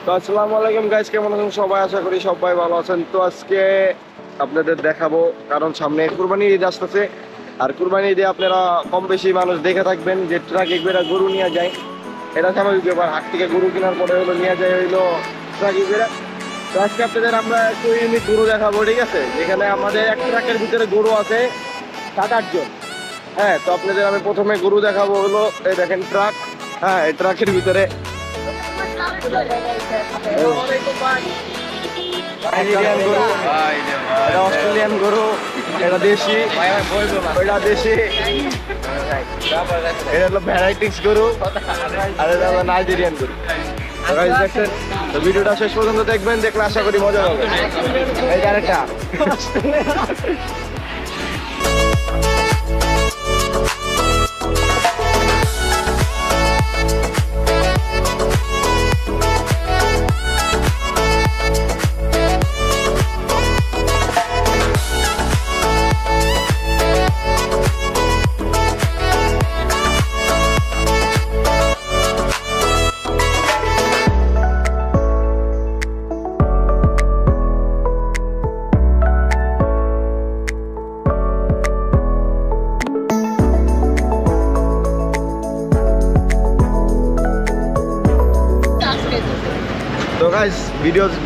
তো আসসালামু আলাইকুম গাইস, কেমন আছেন সবাই? আশা করি সবাই ভালো আছেন। তো আজকে আপনাদের দেখাবো, কারণ সামনে কুরবানি ঈদ আসতেছে। আর কুরবানি ঈদে আপনারা কম বেশি মানুষ দেখে থাকবেন যে ট্রাকে করে গরু নিয়ে যায়। এটা স্বাভাবিক ব্যাপার, হাট থেকে গরু কেনার পরে হলো নিয়ে যায় হইলো ট্রাকে করে। তো আজকে আপনাদের আমরা একটু ইউনিক গরু দেখাবো, ঠিক আছে? যেখানে আমাদের এক ট্রাকের ভিতরে গরু আছে 7-8 জন। হ্যাঁ, তো আপনাদের আমি প্রথমে গরু দেখাবো হলো, এই দেখেন ট্রাক। হ্যাঁ, এই ট্রাকের ভিতরে নাইজেরিয়ান গরু, এটা অস্ট্রেলিয়ান গরু, এটা দেশি, ওইটা দেশি, এটা হলো ভ্যারাইটিস গরু, আর এটা হলো নাইজেরিয়ান গরু। দেখছেন, তো ভিডিওটা শেষ পর্যন্ত দেখবেন, দেখলে আশা করি মজা হবে। এই আরেকটা তো গাইস,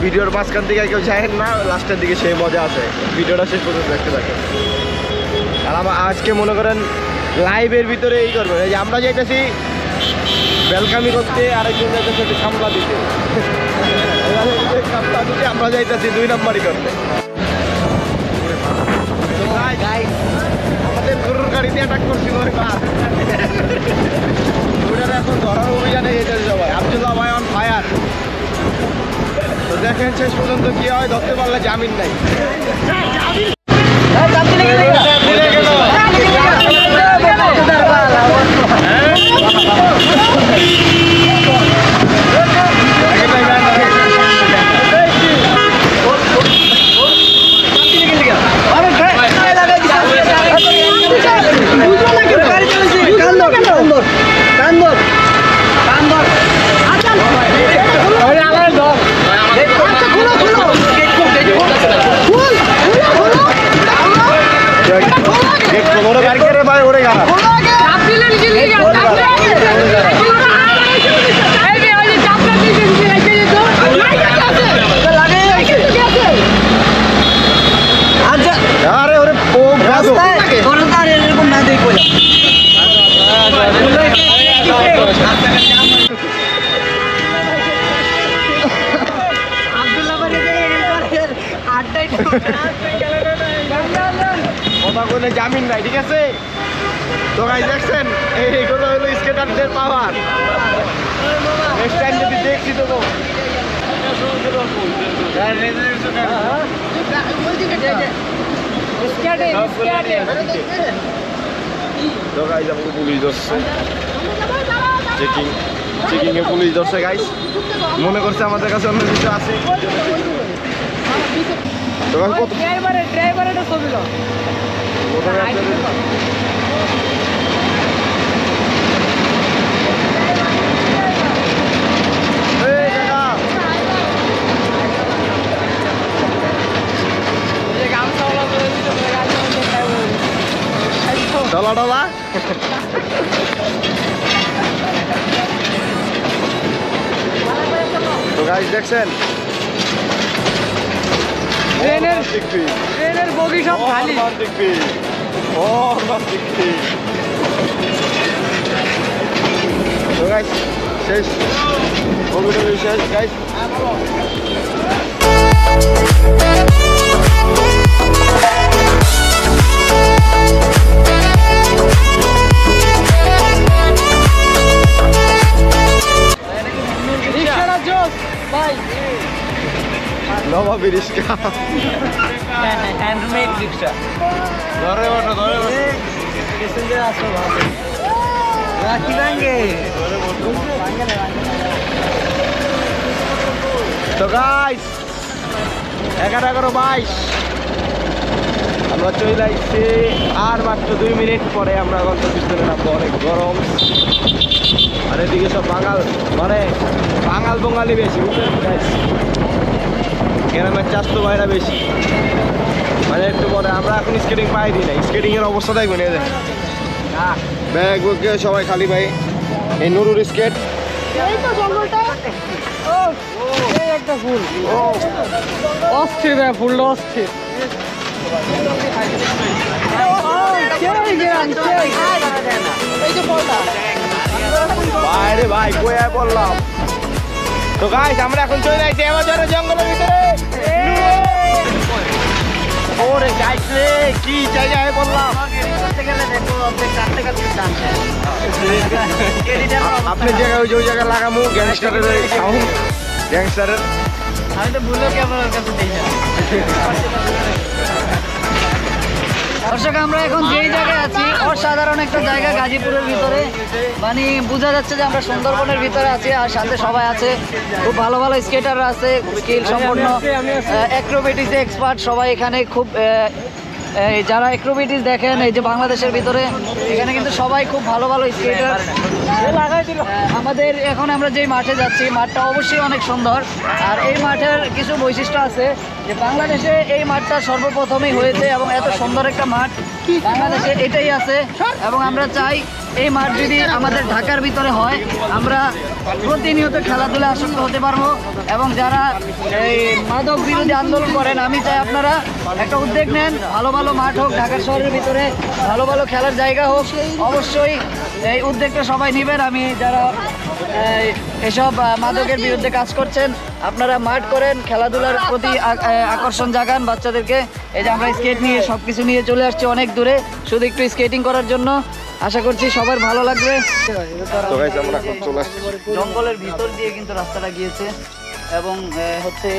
ভিডিওর মাঝখান থেকে কেউ চাহেন না, লাস্টের দিকে সেই মজা আছে। ভিডিওটা শেষ পর্যন্ত দেখতে থাকেন। আর আমার আজকে মনে করেন লাইভের ভিতরে এই করবেন, এই যে আমরা যাইতেছি ওয়েলকামি করতে, আরেকজন যাইতেছে কামলা দিতে। কামলা দিতে আমরা যাইতেছি 2 নম্বরই করতে। আমাদের গরুর গাড়িতে অ্যাটাক করছিল ওইটা এখন ধরার অভিযানে যেতে সবাই। আব্দুল্লাহ ভাই অন ফায়ার। তো দেখেন শেষ পর্যন্ত কি হয়, ধরতে পারলে জামিন নাই। কথা বলে জামিন নাই, ঠিক আছে? তো গাইস দেখছেন, এইগুলো হলো স্কেটারদের পাওয়ার। নেক্সট টাইম যদি দেখছি তো তো গাইস আমাকে পুলিশ ধরছে, চেকিং এ পুলিশ ধরছে গাইস। মনে করছে আমাদের কাছে অন্য কিছু আছে। তো গাইস কত ড্রাইভারের ছবি দাও ডলা ডলা। তো গাইস দেখছেন, ট্রেনের বগি সব খালি। তো গাইস শেষ, বগিটা শেষ গাইস। নবাবী রিক্সা, হ্যান্ডমেড রিক্সা। ধরে বসো, ধরে বসো, প্যাসেঞ্জার আসো ভালো। রাখি ভাঙ্গে তো গাইস 11:22 আমরা চলে আসছি। আর মাত্র 2 মিনিট পরে আমরা গন্তব্যস্থলে নামবো। অনেক গরম। আর এদিকে সব বাঙাল, মানে বাঙাল বঙ্গালি বেশি, বুঝলেন guys? গ্রামের চাষতো ভাইরা বেশি, মানে একটু পরে আমরা এখন স্কেটিং পাই দিই না। স্কেটিং এর অবস্থা দেখবেন, এই দেখেন ব্যাগ বুকে সবাই খালি ভাই। এই নুরুর স্কেট, এই তো জঙ্গলটা। ও এই একটা ফুল, অস্থির ভাই, ফুলটা অস্থির। এই যে ফলটা বাইরে ভাই কয়ে বললাম তো গাইস, আমরা এখন চলে যাইছি আমাজনের জঙ্গলের ভিতরে। ওরে গাইস রে, কি জায়গায় বললাম। আপনি জায়গায় ওই জায়গায় লাগামু গ্যাংস্টারের সাউন্ড, গ্যাংস্টারের। আমি তো ভুলেও ক্যামেরার কাছে দেই না। দর্শক, আমরা এখন যেই জায়গায় আছি অসাধারণ একটা জায়গা, গাজীপুরের ভিতরে। মানে বোঝা যাচ্ছে যে আমরা সুন্দরবনের ভিতরে আছি, আর সাথে সবাই আছে, খুব ভালো ভালো স্কেটাররা আছে, স্কিল সম্পন্ন, অ্যাক্রোবেটিক্সে এক্সপার্ট সবাই এখানে। খুব যারা অ্যাক্রোবেটিক্স দেখেন এই যে বাংলাদেশের ভিতরে, এখানে কিন্তু সবাই খুব ভালো ভালো স্কেটার। আমাদের এখন আমরা যেই মাঠে যাচ্ছি, মাঠটা অবশ্যই অনেক সুন্দর। আর এই মাঠের কিছু বৈশিষ্ট্য আছে, যে বাংলাদেশে এই মাঠটা সর্বপ্রথমই হয়েছে, এবং এত সুন্দর একটা মাঠ বাংলাদেশে এটাই আছে। এবং আমরা চাই এই মাঠ যদি আমাদের ঢাকার ভিতরে হয়, আমরা প্রতিনিয়ত খেলাধুলা আসক্ত হতে পারবো। এবং যারা এই মাদক বিরোধী আন্দোলন করেন, আমি চাই আপনারা একটা উদ্যোগ নেন, ভালো ভালো মাঠ হোক ঢাকার শহরের ভিতরে, ভালো ভালো খেলার জায়গা হোক। অবশ্যই এই উদ্যোগটা সবাই নেবেন। আমি যারা এসব মাদকের বিরুদ্ধে কাজ করছেন, আপনারা মাঠ করেন, খেলাধুলার প্রতি আকর্ষণ জাগান বাচ্চাদেরকে। এই যে আমরা স্কেট নিয়ে সব কিছু নিয়ে চলে আসছি অনেক দূরে, শুধু একটু স্কেটিং করার জন্য। আশা করছি সবার ভালো লাগবে। জঙ্গলের ভিতর দিয়ে কিন্তু রাস্তাটা গিয়েছে, এবং হচ্ছে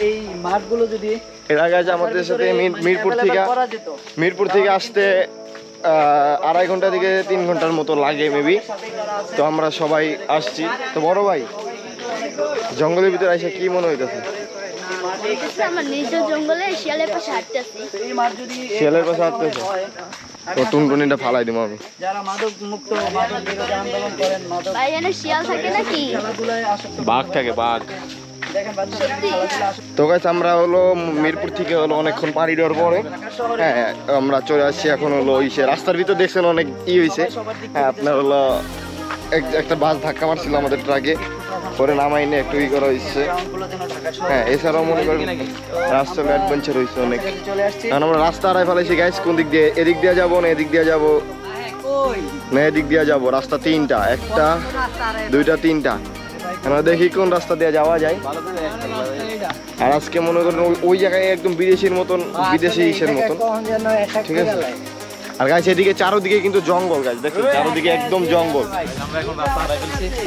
এই মাঠগুলো যদি এর আগে আমাদের সাথে মিরপুর থেকে আসতে 2.5 ঘন্টা থেকে 3 ঘন্টার মতো লাগে মেবি। তো আমরা সবাই আসছি। তো বড় ভাই, জঙ্গলের ভিতরে এসে কি মনে হইতেছে? আমার নিজের জঙ্গলে শিয়ালের পাশে হাঁটতেছি। শিয়ালের পাশে হাঁটতেছে তো টুনটুনিটা ফালাই দিব আমি। যারা মাদক মুক্ত, মাদক বিরোধী আন্দোলন করেন, মাদক ভাই এখানে শিয়াল থাকে নাকি? বাঘ থাকে, বাঘ। তো গাইস, আমরা হলো মিরপুর থেকে হলো অনেকক্ষণ পাড়ি দেওয়ার পরে হ্যাঁ আমরা চলে আসছি এখন হলো ইসে রাস্তার ভিতর। দেখছেন অনেক হয়েছে। হ্যাঁ, আপনার হলো একটা বাস ধাক্কা মারছিল আমাদের ট্রাকে, পরে নামাই নিয়ে একটু করা হয়েছে। হ্যাঁ, এছাড়াও মনে করেন রাস্তার অ্যাডভেঞ্চার হয়েছে অনেক। কারণ আমরা রাস্তা হারাই ফেলাইছি গাইস। কোন দিক দিয়ে? এদিক দিয়ে যাবো না এদিক দিয়ে যাবো না এদিক দিয়ে যাবো? রাস্তা 3টা, 1টা 2টা 3টা। আমরা দেখি কোন রাস্তা দিয়ে যাওয়া যায়। আর আজকে মনে করেন ওই জায়গায় একদম বিদেশির মতন, বিদেশি ইসের মতন, ঠিক আছে। আর গাছ এদিকে চারোদিকে কিন্তু জঙ্গল, গাছ দেখুন চারোদিকে একদম জঙ্গল।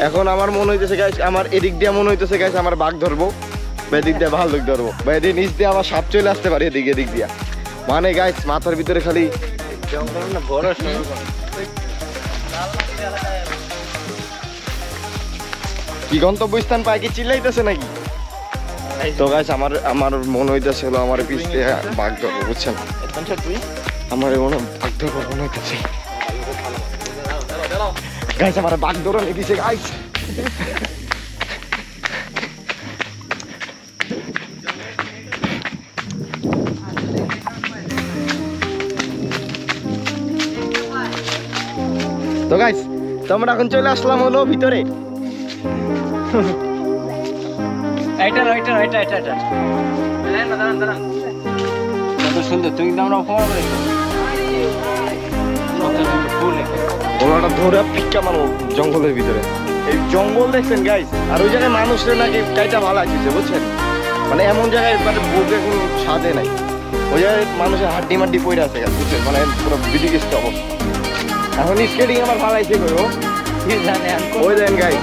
এখন আমার মনে হইতেছে গাছ, আমার এদিক দিয়ে মনে হইতেছে গাছ আমার বাঘ ধরবো, বা এদিক দিয়ে ভাল্লুক ধরবো, বা এদিক নিচ দিয়ে আমার সাপ চলে আসতে পারে এদিক এদিক দিয়া। মানে গাছ মাথার ভিতরে খালি কি গন্তব্যস্থান পায় কি চিল্লাইতেছে নাকি? তো গাছ আমার মনে হইতেছে হলো আমার পিছ দিয়ে বাঘ ধরবো, বুঝছেন? আমার মনে বাঘ ধরবো মনে হইতেছে। গাছ আমার বাঘ ধরো নিতেছে গাছ। তো গাইস, তোমরা এখন চলে আসলাম হলো ভিতরে। সুন্দর, তুমি কিন্তু আমরা অপমান করে ওনাটা ধরে ফিক্কা মানো জঙ্গলের ভিতরে। এই জঙ্গল দেখছেন গাইস, আর ওই জায়গায় মানুষের নাকি কাইটা ভালো আছে, বুঝছেন? মানে এমন জায়গায় মানে বলতে কোনো স্বাদে নাই। ওই জায়গায় মানুষের হাড্ডি মাড্ডি পড়ে আছে গাছ, বুঝছেন? মানে পুরো বিদিকিস্ত অবস্থা। এখন স্কেটিং আমার ভালো আছে করবো, ওই দেন গাইস।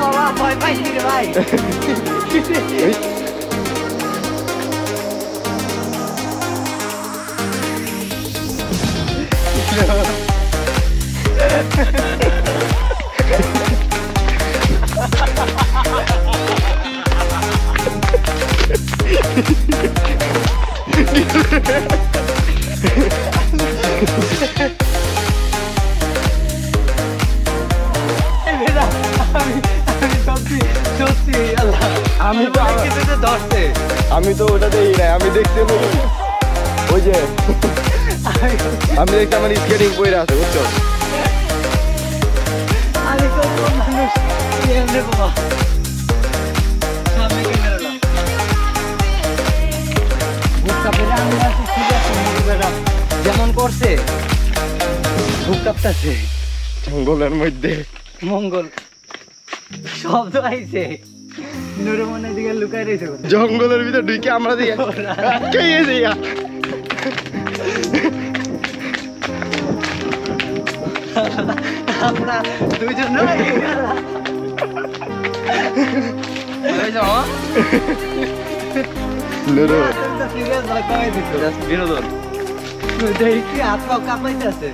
আমি তো ধরছে আমি তো ওটা দেখি নাই, আমি দেখছি ওই যে আমি দেখছি আমার স্কেটিং বইরা আছে বুঝছো। আমি তো মানুষ এমনি বাবা সামনে ক্যামেরা বুকটা পেরে আমি আছি ঠিক আছে মুরগিটা যেমন করছে বুক কাঁপতাছে জঙ্গলের মধ্যে মঙ্গল শব্দ আইছে নুরে মনে দিকে লুকাই রয়েছে জঙ্গলের ভিতরে ঢুকে আমরা দিয়ে কে গেছি আমরা দুইজন বিনোদন দেখি হাত পাও কাঁপাইতেছে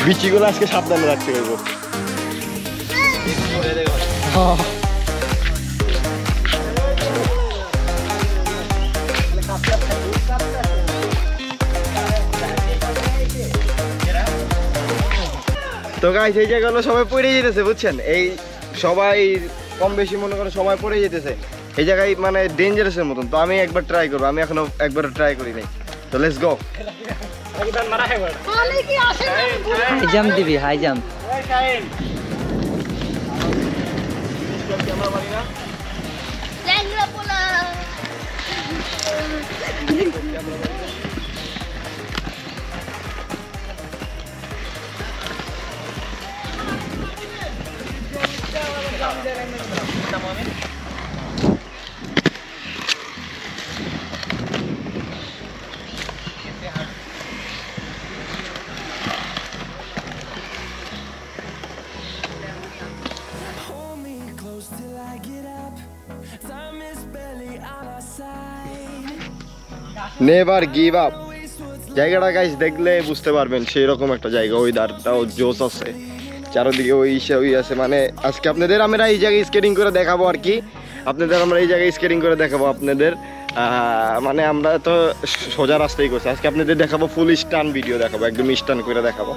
বিচিগুলো আজকে সাবধানে রাখতে পারবো। তো গাইস এই জায়গাগুলো সবাই পড়ে যেতেছে বুঝছেন, এই সবাই কম বেশি মনে করে সবাই পড়ে যেতেছে এই জায়গায়, মানে ডেঞ্জারাসের মতন। তো আমি একবার ট্রাই করবো, আমি এখনো একবার ট্রাই করি নাই। তো লেটস গো। হাই জাম্প দিবি, হাই জাম্প ল্যাংড়া পোলা নেভার গিভ আপ। জায়গাটা গাইস দেখলে বুঝতে পারবেন সেই রকম একটা জায়গা, ওই দারটাও জোস আছে, চারদিকে ওই ওই আছে। মানে আজকে আপনাদের আমরা এই জায়গায় স্কেটিং করে দেখাবো আর কি, আপনাদের আমরা এই জায়গায় স্কেটিং করে দেখাবো আপনাদের। মানে আমরা তো সোজা রাস্তায় করছি, আজকে আপনাদের দেখাবো ফুল স্টান ভিডিও দেখাবো, একদম স্টান করে দেখাবো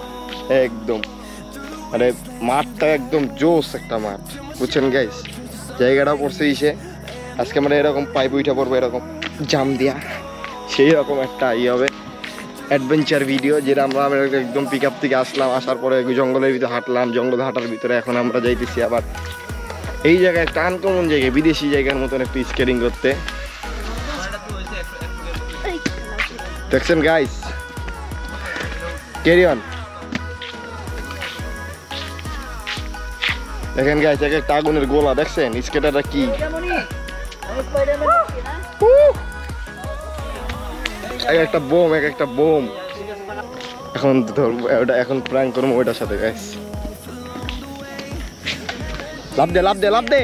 একদম। মানে মাঠটা একদম জোস একটা মাঠ বুঝছেন গাইস। জায়গাটা পড়ছে ইসে, আজকে আমরা এরকম পাইপ উঠা পড়বো এরকম জাম দিয়া, সেই রকম একটা হবে অ্যাডভেঞ্চার ভিডিও, যেটা আমরা একদম পিক আপ থেকে আসলাম, আসার পরে জঙ্গলের ভিতরে হাঁটলাম, জঙ্গল হাঁটার ভিতরে এখন আমরা যাইতেছি আবার এই জায়গায় একটা আনকমন জায়গায়, বিদেশি জায়গার মতন একটু স্কেটিং করতে। দেখছেন গাইস, ক্যারি অন। দেখেন গাইস, এক একটা আগুনের গোলা দেখছেন, স্কেটারটা কি এক একটা বোম, এক একটা বোম। এখন ধরবো ওটা, এখন প্র্যাঙ্ক করবো ওইটার সাথে গাইস। লাভ দে, লাভ দে, লাভ দে,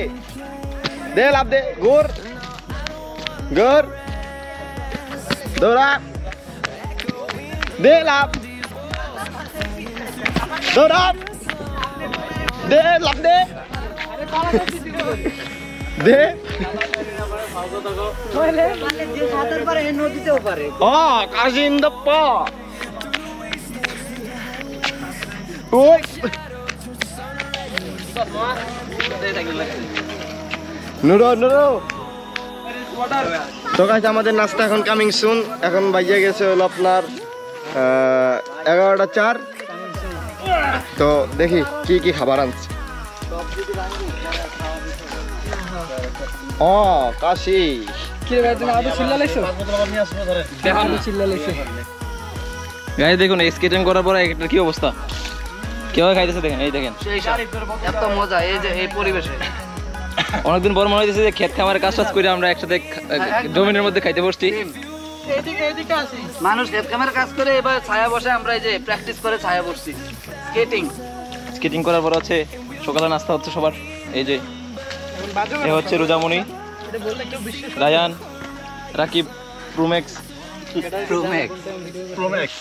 দে লাভ দে, গোর গোর দৌড়া দে, লাভ দৌড়া দে, লাভ দে দে। নদীতেও পারে কাজিন দা পা ওই নুরো নুরো। তো গাইস আমাদের নাস্তা এখন কামিং সুন, এখন বাজে গেছে হলো আপনার 11:04। তো দেখি কি কি খাবার আনছে। ও কাশি গাইস দেখুন স্কেটিং করার পরে একটা কি অবস্থা, কিভাবে খাইতেছে দেখেন, এই দেখেন এত মজা এই যে এই পরিবেশে। অনেকদিন পর মনে হইতেছে যে ক্ষেত খামারে কাজ টাজ করে আমরা একসাথে জমিনের মধ্যে খাইতে বসছি। মানুষ ক্ষেত খামারে কাজ করে, এবার ছায়া বসে, আমরা এই যে প্র্যাকটিস করে ছায়া বসছি স্কেটিং। স্কেটিং করার পর হচ্ছে সকালে নাস্তা হচ্ছে সবার, এই যে এ হচ্ছে রোজামণি, রায়ান, রাকিব, প্রোম্যাক্স প্রোম্যাক্স